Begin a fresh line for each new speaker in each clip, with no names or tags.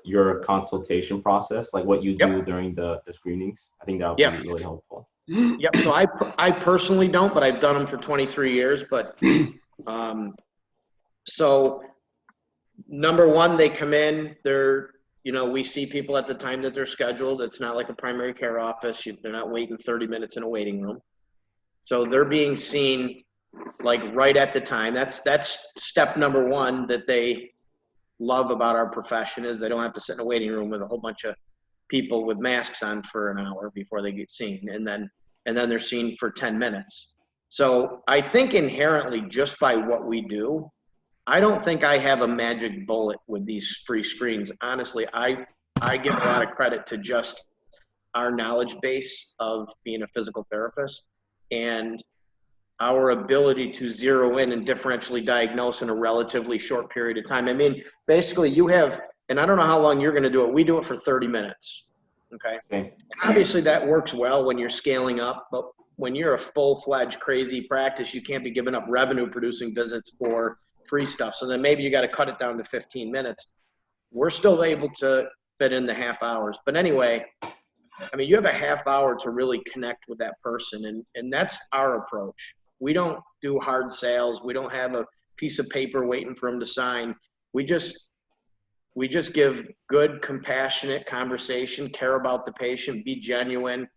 your consultation process, like what you do
Yep.
during the screenings? I think that would
Yep.
be really helpful.
Yep. So I personally don't, but I've done them for 23 years. But so number one, they come in, we see people at the time that they're scheduled. It's not like a primary care office. They're not waiting 30 minutes in a waiting room. So they're being seen like right at the time. That's step number one that they love about our profession, is they don't have to sit in a waiting room with a whole bunch of people with masks on for an hour before they get seen. And then they're seen for 10 minutes. So I think inherently, just by what we do, I don't think I have a magic bullet with these free screens. Honestly, I give a lot of credit to just our knowledge base of being a physical therapist and our ability to zero in and differentially diagnose in a relatively short period of time. I mean, basically you have, and I don't know how long you're going to do it. We do it for 30 minutes. Okay. And obviously that works well when you're scaling up, but when you're a full-fledged crazy practice, you can't be giving up revenue producing visits for free stuff. So then maybe you got to cut it down to 15 minutes. We're still able to fit in the half hours. But anyway, I mean, you have a half hour to really connect with that person. And that's our approach. We don't do hard sales. We don't have a piece of paper waiting for them to sign. We just give good, compassionate conversation, care about the patient, be genuine,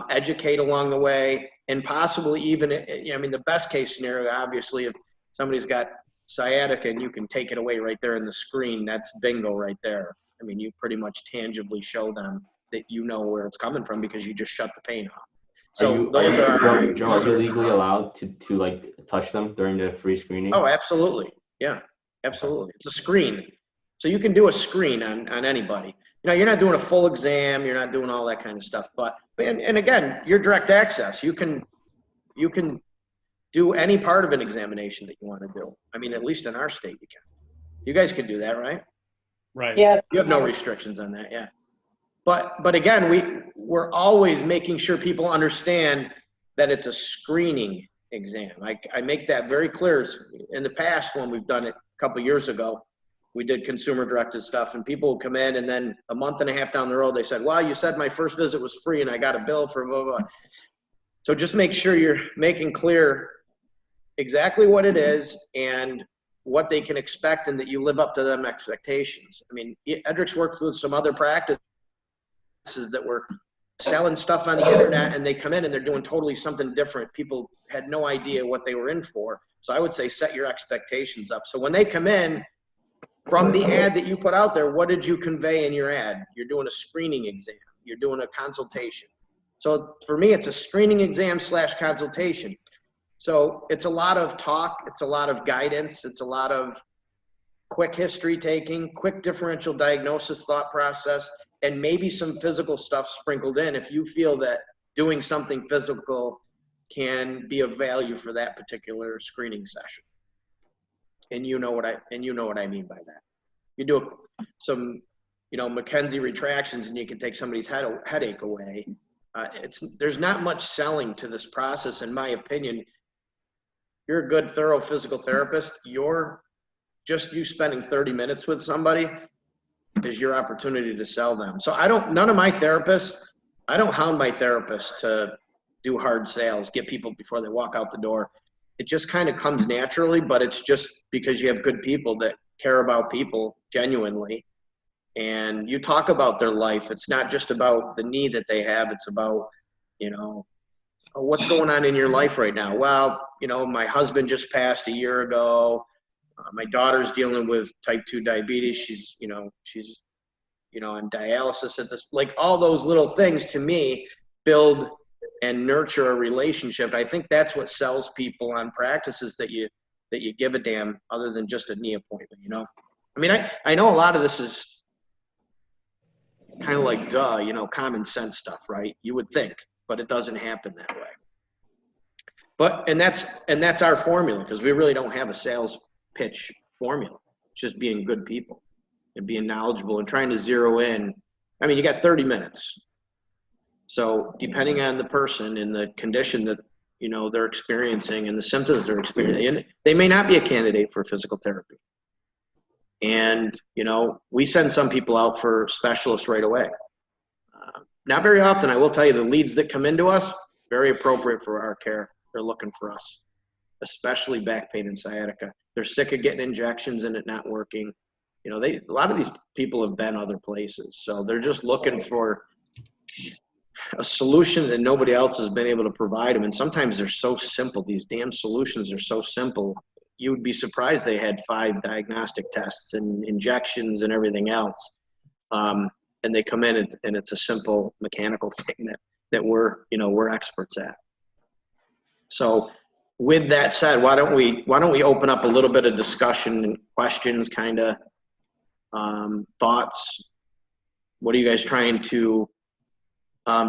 educate along the way, and possibly even, I mean, the best case scenario, obviously, if somebody's got sciatica and you can take it away right there in the screen, that's bingo right there. I mean, you pretty much tangibly show them that you know where it's coming from because you just shut the pain off. So
are you legally allowed to like touch them during the free screening?
Oh, absolutely. Yeah, absolutely. It's a screen. So you can do a screen on anybody. You know, you're not doing a full exam. You're not doing all that kind of stuff. But and again, you're direct access. You can do any part of an examination that you want to do. I mean, at least in our state, you can. You guys can do that, right?
Right.
Yes.
You have no restrictions on that, yeah. But again, we're always making sure people understand that it's a screening exam. I make that very clear. In the past, when we've done it a couple of years ago, we did consumer-directed stuff, and people would come in, and then a month and a half down the road, they said, well, you said my first visit was free, and I got a bill for blah, blah, blah. So just make sure you're making clear exactly what it is and what they can expect, and that you live up to them expectations. I mean, Edric's worked with some other practices that were selling stuff on the internet, and they come in and they're doing totally something different. People had no idea what they were in for. So I would say set your expectations up. So when they come in, from the ad that you put out there, what did you convey in your ad? You're doing a screening exam. You're doing a consultation. So for me, it's a screening exam / consultation. So it's a lot of talk. It's a lot of guidance. It's a lot of quick history taking, quick differential diagnosis thought process, and maybe some physical stuff sprinkled in if you feel that doing something physical can be of value for that particular screening session. And you know what I mean by that. You do some, McKenzie retractions, and you can take somebody's headache away. There's not much selling to this process, in my opinion. You're a good, thorough physical therapist. You spending 30 minutes with somebody is your opportunity to sell them. So I don't hound my therapists to do hard sales, get people before they walk out the door. It just kind of comes naturally, but it's just because you have good people that care about people genuinely. And you talk about their life. It's not just about the need that they have. It's about, what's going on in your life right now? Well, my husband just passed a year ago. My daughter's dealing with type 2 diabetes. She's on dialysis at this, like all those little things to me build and nurture a relationship. I think that's what sells people on practices, that you give a damn, other than just a knee appointment, I mean, I know a lot of this is kind of like, common sense stuff, right? You would think, but it doesn't happen that way. And that's our formula, because we really don't have a sales pitch formula. It's just being good people and being knowledgeable and trying to zero in. I mean, you got 30 minutes. So depending on the person and the condition that, they're experiencing and the symptoms they're experiencing, they may not be a candidate for physical therapy. And, you know, we send some people out for specialists right away. Not very often, I will tell you, the leads that come into us, very appropriate for our care. They're looking for us, especially back pain and sciatica. They're sick of getting injections and it not working. You know, a lot of these people have been other places. So they're just looking for a solution that nobody else has been able to provide them. And sometimes they're so simple. These damn solutions are so simple. You would be surprised they had 5 diagnostic tests and injections and everything else. And they come in and it's a simple mechanical thing that we're experts at. So with that said, why don't we open up a little bit of discussion and questions, kind of thoughts? What are you guys trying to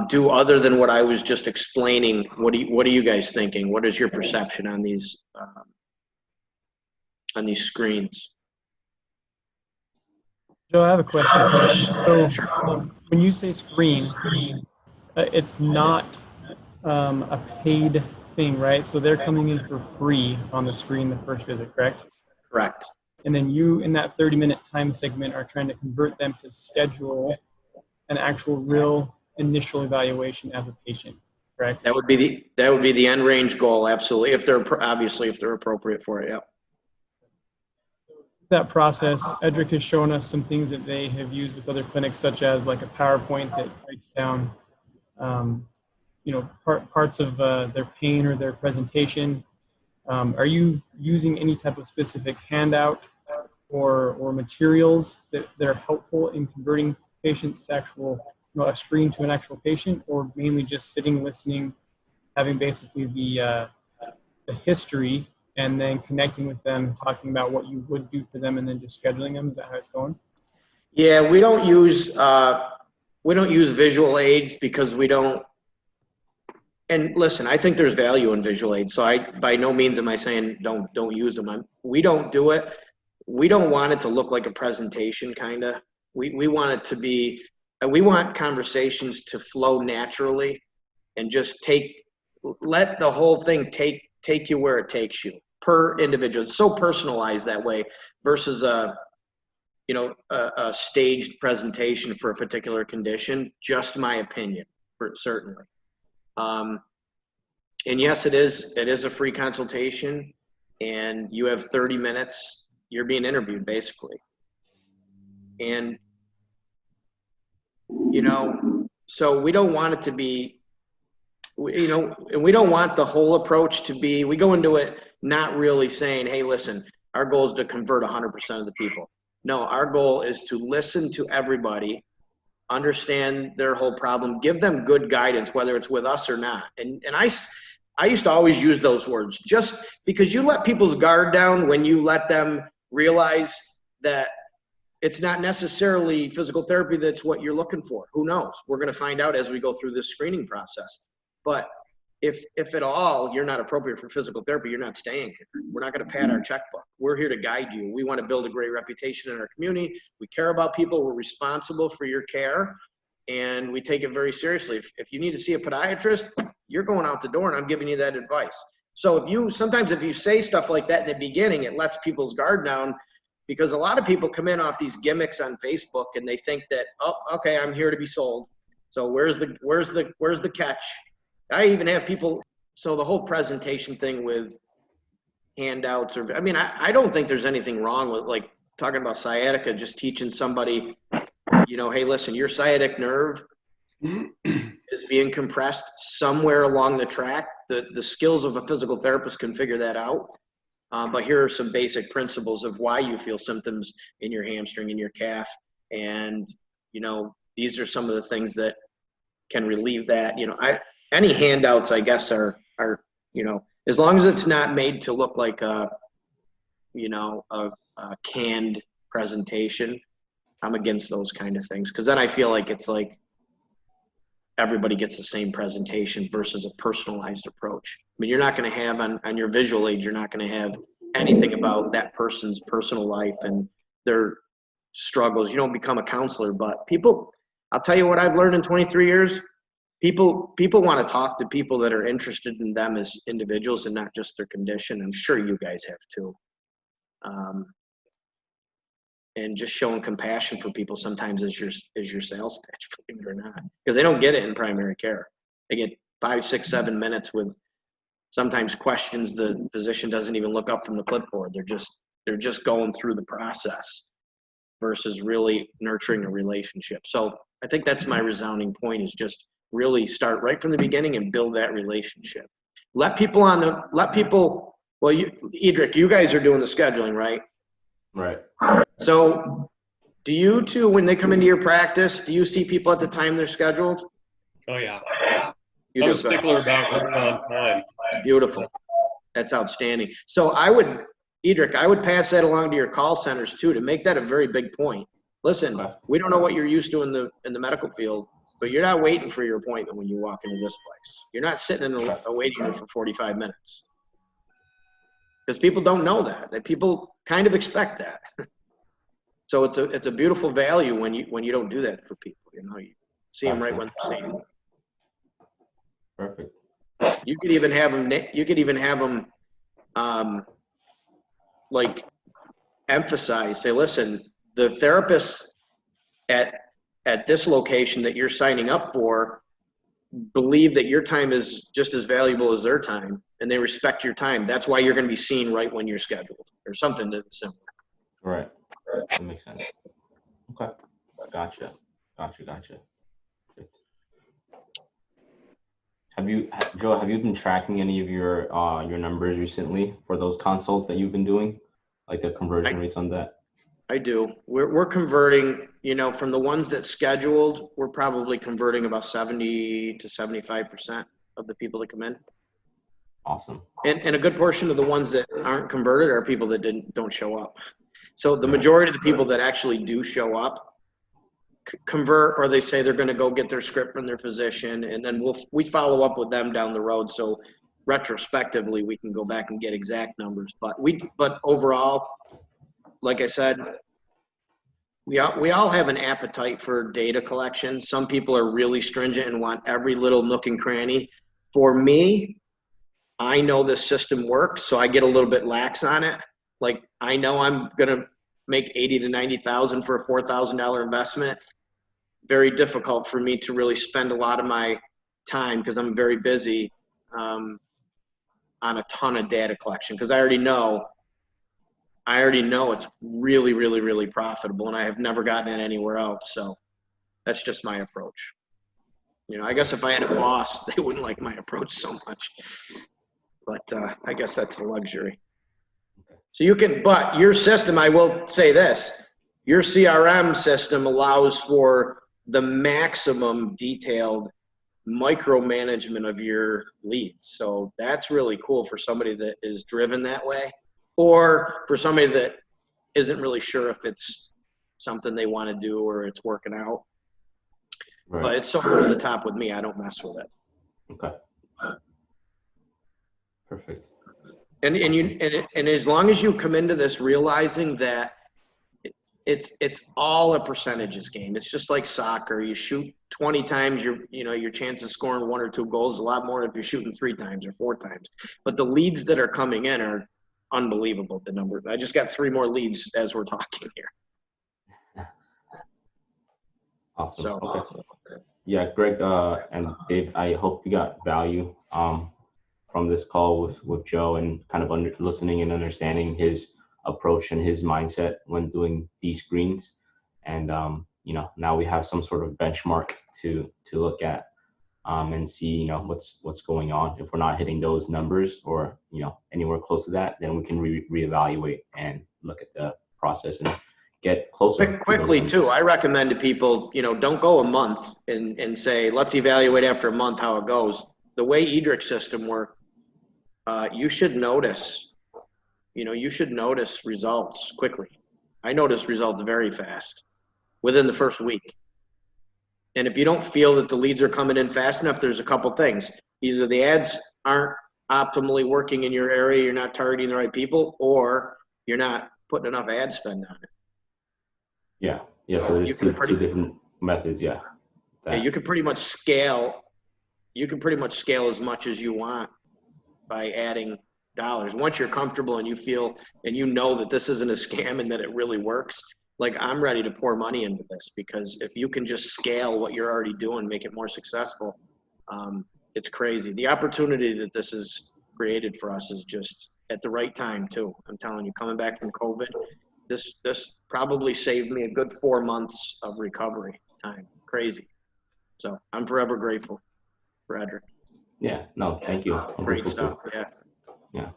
do other than what I was just explaining? What are you guys thinking? What is your perception on these screens?
Joe, I have a question for you. So when you say screen, it's not a paid thing, right? So they're coming in for free on the screen the first visit, correct?
Correct.
And then you, in that 30-minute time segment, are trying to convert them to schedule an actual real initial evaluation as a patient, correct?
That would be the end range goal, absolutely. If they're appropriate for it, yeah.
That process, Edric has shown us some things that they have used with other clinics, such as like a PowerPoint that breaks down, parts of their pain or their presentation. Are you using any type of specific handout or materials that are helpful in converting patients to actual, a screen to an actual patient, or mainly just sitting, listening, having basically the history, and then connecting with them, talking about what you would do for them, and then just scheduling them? Is that how it's going?
Yeah, we don't use visual aids because we don't. And listen, I think there's value in visual aids. So by no means am I saying don't use them. We don't do it. We don't want it to look like a presentation, kind of. We want it to be. We want conversations to flow naturally, and just let the whole thing take you where it takes you per individual. It's so personalized that way versus a staged presentation for a particular condition. Just my opinion, certainly. And yes, it is a free consultation, and you have 30 minutes. You're being interviewed basically. And, so we don't want it to be, and we don't want the whole approach to be, we go into it not really saying, hey, listen, our goal is to convert 100% of the people. No, our goal is to listen to everybody, understand their whole problem, give them good guidance, whether it's with us or not. And I used to always use those words, just because you let people's guard down when you let them realize that it's not necessarily physical therapy that's what you're looking for. Who knows? We're going to find out as we go through this screening process. But if at all you're not appropriate for physical therapy, you're not staying here. We're not going to pad our checkbook. We're here to guide you. We want to build a great reputation in our community. We care about people. We're responsible for your care, and we take it very seriously. If you need to see a podiatrist, you're going out the door, and I'm giving you that advice. So sometimes if you say stuff like that in the beginning, it lets people's guard down, because a lot of people come in off these gimmicks on Facebook and they think that, oh, okay, I'm here to be sold. So where's the catch? I even have people, so the whole presentation thing with handouts, I don't think there's anything wrong with, like, talking about sciatica, just teaching somebody, hey, listen, your sciatic nerve is being compressed somewhere along the track. The skills of a physical therapist can figure that out. But here are some basic principles of why you feel symptoms in your hamstring and your calf. And, these are some of the things that can relieve that. Any handouts, I guess, are as long as it's not made to look like a canned presentation, I'm against those kind of things. Because then I feel like it's like everybody gets the same presentation versus a personalized approach. You're not going to have on your visual aid, you're not going to have anything about that person's personal life and their struggles. You don't become a counselor, but people, I'll tell you what I've learned in 23 years. People want to talk to people that are interested in them as individuals and not just their condition. I'm sure you guys have too. and just showing compassion for people sometimes is your sales pitch, believe it or not, because they don't get it in primary care. They get 5, 6, 7 minutes with sometimes questions the physician doesn't even look up from the clipboard. They're just going through the process versus really nurturing a relationship. So I think that's my resounding point, is just really start right from the beginning and build that relationship. Well, Edric, you guys are doing the scheduling, right?
Right.
So do you two, when they come into your practice, do you see people at the time they're scheduled?
Oh, yeah.
You
I'm
do.
a stickler about going on time.
Beautiful. That's outstanding. So Edric, I would pass that along to your call centers too, to make that a very big point. Listen, we don't know what you're used to in the medical field, but you're not waiting for your appointment when you walk into this place. You're not sitting in a waiting room for 45 minutes. Because people don't know that people kind of expect that. So it's a beautiful value when you don't do that for people. You see them right when they're seeing them.
Perfect.
You could even have them like emphasize, say, listen, the therapist at this location that you're signing up for believe that your time is just as valuable as their time, and they respect your time. That's why you're going to be seen right when you're scheduled, or something that's similar.
Right. That makes sense. Okay. Gotcha. Joe, have you been tracking any of your numbers recently for those consults that you've been doing, like the conversion rates on that?
I do. We're converting, from the ones that scheduled, we're probably converting about 70 to 75% of the people that come in.
Awesome.
And a good portion of the ones that aren't converted are people that don't show up. So the majority of the people that actually do show up convert, or they say they're going to go get their script from their physician, and then we follow up with them down the road. So retrospectively, we can go back and get exact numbers. But overall, like I said, we all have an appetite for data collection. Some people are really stringent and want every little nook and cranny. For me, I know this system works, so I get a little bit lax on it. Like, I know I'm gonna make $80,000 to $90,000 for a $4,000 investment. Very difficult for me to really spend a lot of my time, because I'm very busy, on a ton of data collection, because I already know it's really, really, really profitable, and I have never gotten it anywhere else. So that's just my approach. I guess if I had a boss, they wouldn't like my approach so much, but I guess that's the luxury. So but your system, I will say this, your CRM system allows for the maximum detailed micromanagement of your leads. So that's really cool for somebody that is driven that way, or for somebody that isn't really sure if it's something they want to do or it's working out. Right. But it's so over the top with me, I don't mess with it.
Okay. Perfect.
And as long as you come into this realizing that it's all a percentages game. It's just like soccer. You shoot 20 times, your chance of scoring 1 or 2 goals is a lot more if you're shooting 3 times or 4 times. But the leads that are coming in are unbelievable, the number. I just got 3 more leads as we're talking here.
Awesome.
So,
okay. Yeah, Greg and Dave, I hope you got value from this call with Joe, and kind of listening and understanding his approach and his mindset when doing these screens. And now we have some sort of benchmark to look at and see what's going on. If we're not hitting those numbers, or anywhere close to that, then we can reevaluate and look at the process and get closer.
Quickly too, I recommend to people, don't go a month and say, let's evaluate after a month how it goes. The way Edric's system works, you should notice results quickly. I notice results very fast, within the first week. And if you don't feel that the leads are coming in fast enough, there's a couple things. Either the ads aren't optimally working in your area, you're not targeting the right people, or you're not putting enough ad spend on it.
Yeah. So there's two different methods. Yeah.
You can pretty much scale. You can pretty much scale as much as you want by adding dollars. Once you're comfortable and you feel and that this isn't a scam and that it really works, like I'm ready to pour money into this, because if you can just scale what you're already doing, make it more successful, it's crazy. The opportunity that this has created for us is just at the right time too. I'm telling you, coming back from COVID, this probably saved me a good 4 months of recovery time. Crazy. So I'm forever grateful for Edric.
Yeah, no, thank you. I'm
Great
grateful
stuff.
too.
Yeah.
Yeah.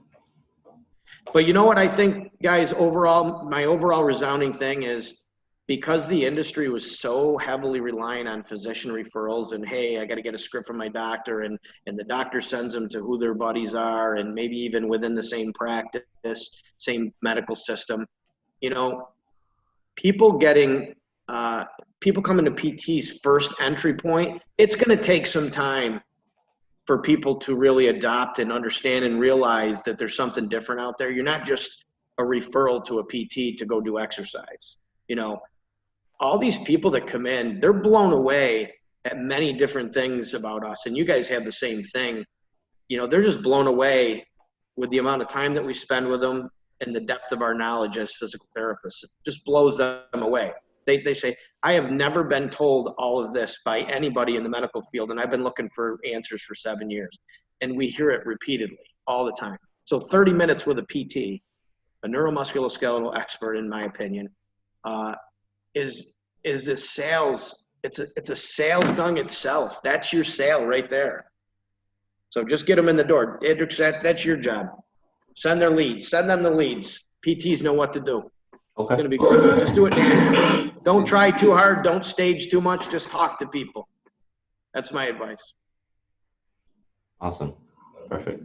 But you know what I think, guys, overall, my overall resounding thing is, because the industry was so heavily relying on physician referrals and, hey, I got to get a script from my doctor, and the doctor sends them to who their buddies are, and maybe even within the same practice, same medical system, you know, people getting, people coming to PT's first entry point, it's going to take some time for people to really adopt and understand and realize that there's something different out there. You're not just a referral to a PT to go do exercise. You know, all these people that come in, they're blown away at many different things about us. And you guys have the same thing. You know, they're just blown away with the amount of time that we spend with them and the depth of our knowledge as physical therapists. It just blows them away. They say, I have never been told all of this by anybody in the medical field, and I've been looking for answers for 7 years. And we hear it repeatedly all the time. So 30 minutes with a PT, a neuromusculoskeletal expert, in my opinion, is a sales, it's a sales dung itself. That's your sale right there. So just get them in the door. Edric, that's your job. Send their leads. Send them the leads. PTs know what to do.
Okay.
It's going to be great. Just do it naturally. Don't try too hard. Don't stage too much. Just talk to people. That's my advice.
Awesome. Perfect.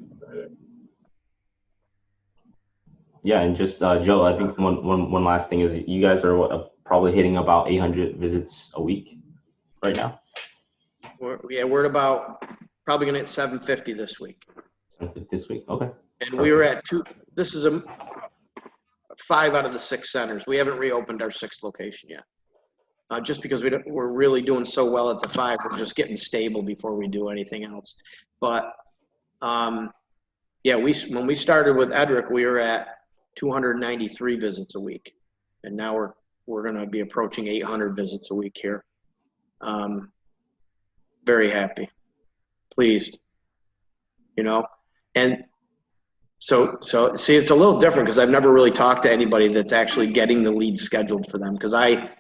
Yeah, and just Joe, I think one last thing is you guys are probably hitting about 800 visits a week right now.
We're at about probably going to hit 750 this week.
750 this week. Okay.
And we were at this is a 5 out of the 6 centers. We haven't reopened our 6th location yet. Just because we're really doing so well at the 5, we're just getting stable before we do anything else. But yeah, when we started with Edric, we were at 293 visits a week, and now we're going to be approaching 800 visits a week here. Very happy, pleased, you know, and so see, it's a little different because I've never really talked to anybody that's actually getting the leads scheduled for them, because I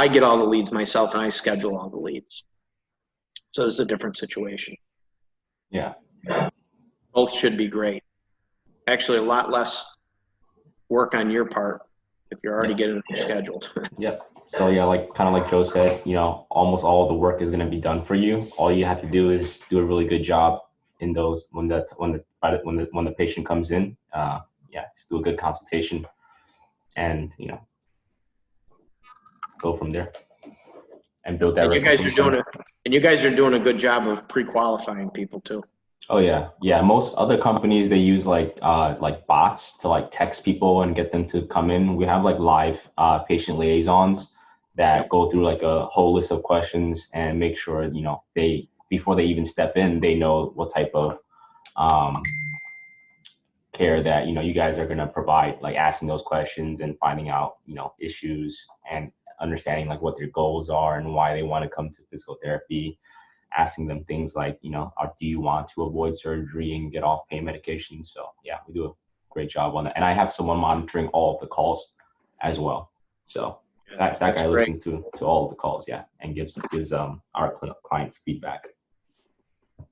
get all the leads myself and I schedule all the leads. So this is a different situation.
Yeah.
Both should be great. Actually, a lot less work on your part if you're already getting them scheduled.
Yep. So yeah, kind of like Joe said, you know, almost all of the work is going to be done for you. All you have to do is do a really good job in those when the patient comes in. Yeah, just do a good consultation, and you know, go from there and build that.
And you guys are doing a good job of pre-qualifying people too.
Oh yeah. Most other companies, they use like bots to text people and get them to come in. We have live patient liaisons that go through a whole list of questions and make sure, you know, before they even step in, they know what type of care that, you know, you guys are going to provide, asking those questions and finding out, you know, issues and understanding what their goals are and why they want to come to physical therapy. Asking them things like, you know, do you want to avoid surgery and get off pain medication? So yeah, we do a great job on that. And I have someone monitoring all of the calls as well. So that guy listens to all of the calls, yeah, and gives our clients feedback.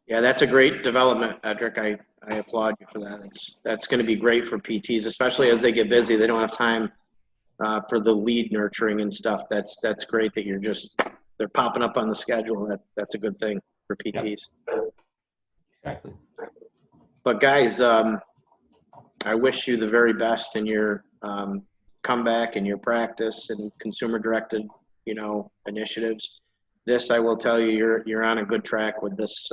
Yeah, that's a great development, Edric. I applaud you for that. That's going to be great for PTs, especially as they get busy. They don't have time for the lead nurturing and stuff. That's great that they're popping up on the schedule. That's a good thing for PTs.
Yep. Exactly.
But guys, I wish you the very best in your comeback and your practice and consumer-directed, you know, initiatives. This, I will tell you, you're on a good track with this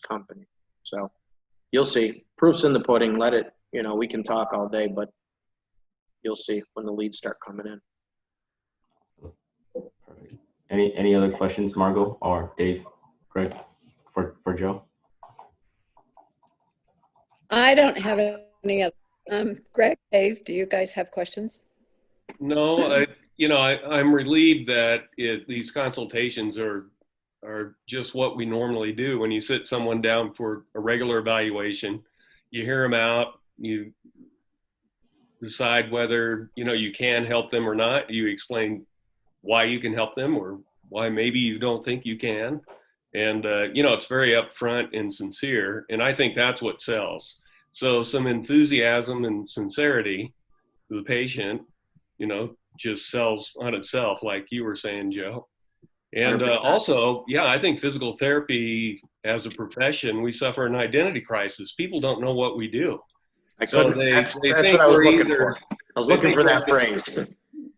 company. So you'll see. Proof's in the pudding. Let it, you know, we can talk all day, but you'll see when the leads start coming in.
Perfect. Any other questions, Margot or Dave, Greg, for Joe?
I don't have any other. Greg, Dave, do you guys have questions?
No, I'm relieved that these consultations are just what we normally do. When you sit someone down for a regular evaluation, you hear them out, you decide whether, you can help them or not. You explain why you can help them or why maybe you don't think you can. And, it's very upfront and sincere. And I think that's what sells. So some enthusiasm and sincerity to the patient, just sells on itself, like you were saying, Joe. And also, I think physical therapy as a profession, we suffer an identity crisis. People don't know what we do.
That's what I was looking for. I was looking for that phrase.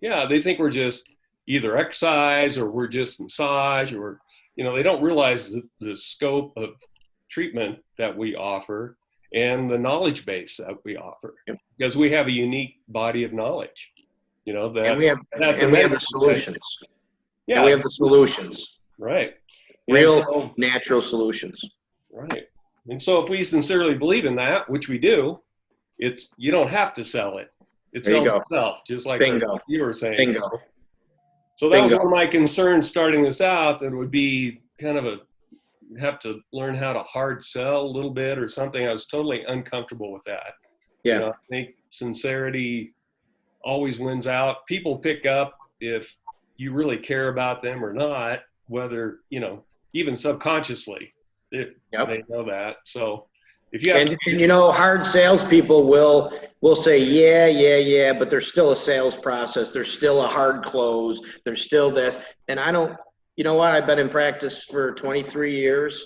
Yeah, they think we're just either exercise or we're just massage, or, they don't realize the scope of treatment that we offer and the knowledge base that we offer, because we have a unique body of knowledge.
And we have the solutions.
Yeah,
and we have the solutions.
Right.
Real, natural solutions.
Right. And so if we sincerely believe in that, which we do, you don't have to sell it. It sells itself, just like you were saying.
Bingo.
So that was one of my concerns starting this out, that it would be kind of have to learn how to hard sell a little bit or something. I was totally uncomfortable with that.
Yeah.
I think sincerity always wins out. People pick up if you really care about them or not, whether, even subconsciously, they know that. So if you have
hard salespeople will say, yeah, but there's still a sales process. There's still a hard close. There's still this. And I don't, I've been in practice for 23 years.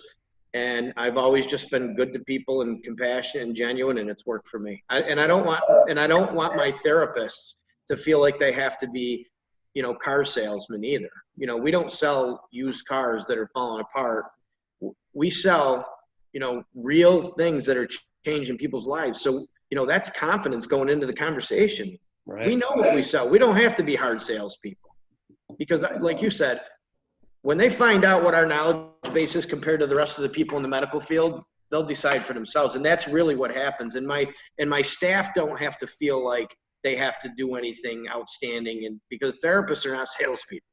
And I've always just been good to people and compassionate and genuine, and it's worked for me. I don't want my therapists to feel like they have to be, car salesmen either. We don't sell used cars that are falling apart. We sell, real things that are changing people's lives. So, that's confidence going into the conversation.
Right.
We know what we sell. We don't have to be hard salespeople, because like you said, when they find out what our knowledge base is compared to the rest of the people in the medical field, they'll decide for themselves. And that's really what happens. And my staff don't have to feel like they have to do anything outstanding, and because therapists are not salespeople.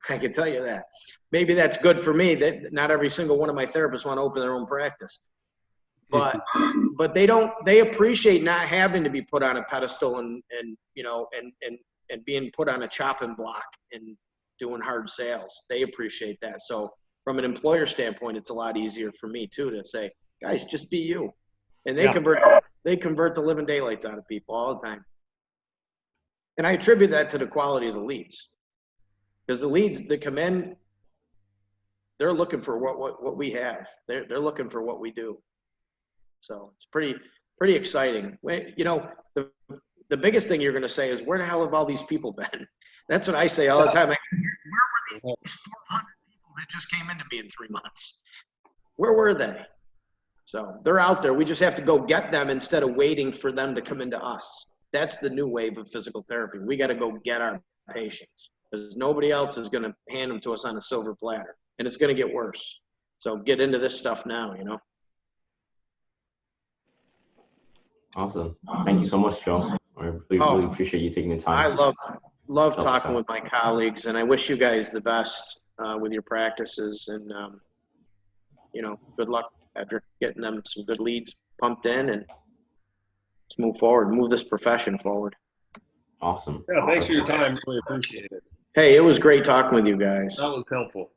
I can tell you that. Maybe that's good for me that not every single one of my therapists want to open their own practice. But they appreciate not having to be put on a pedestal and being put on a chopping block and doing hard sales. They appreciate that. So from an employer standpoint, it's a lot easier for me too to say, guys, just be you. And they convert the living daylights out of people all the time. And I attribute that to the quality of the leads. Because the leads that come in, they're looking for what we have. They're looking for what we do. So it's pretty exciting. The biggest thing you're going to say is, where the hell have all these people been? That's what I say all the time. Like, where were these 400 people that just came into me in 3 months? Where were they? So they're out there. We just have to go get them instead of waiting for them to come into us. That's the new wave of physical therapy. We got to go get our patients, because nobody else is going to hand them to us on a silver platter, and it's going to get worse. So get into this stuff now,
Awesome. Thank you so much, Joe. I really appreciate you taking the time.
I love talking with my colleagues, and I wish you guys the best with your practices, and good luck, Patrick, getting them some good leads pumped in, and let's move forward, move this profession forward.
Awesome.
Yeah, thanks for your time. Really appreciate it.
Hey, it was great talking with you guys.
That was helpful.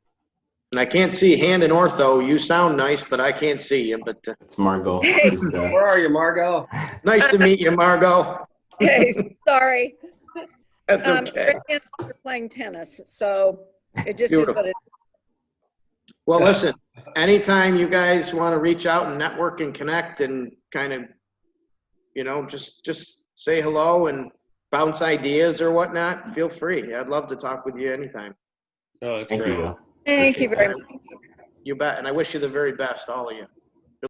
And I can't see hand and ortho. You sound nice, but I can't see you. But
it's Margot.
Where are you, Margot?
Nice to meet you, Margot.
Hey, sorry.
That's okay.
We're playing tennis, so it just
Beautiful.
is what it is.
Well, listen, anytime you guys want to reach out and network and connect and kind of, just say hello and bounce ideas or whatnot, feel free. I'd love to talk with you anytime.
Oh, that's
Thank
great.
you.
Thank you very much.
You bet. And I wish you the very best, all of you.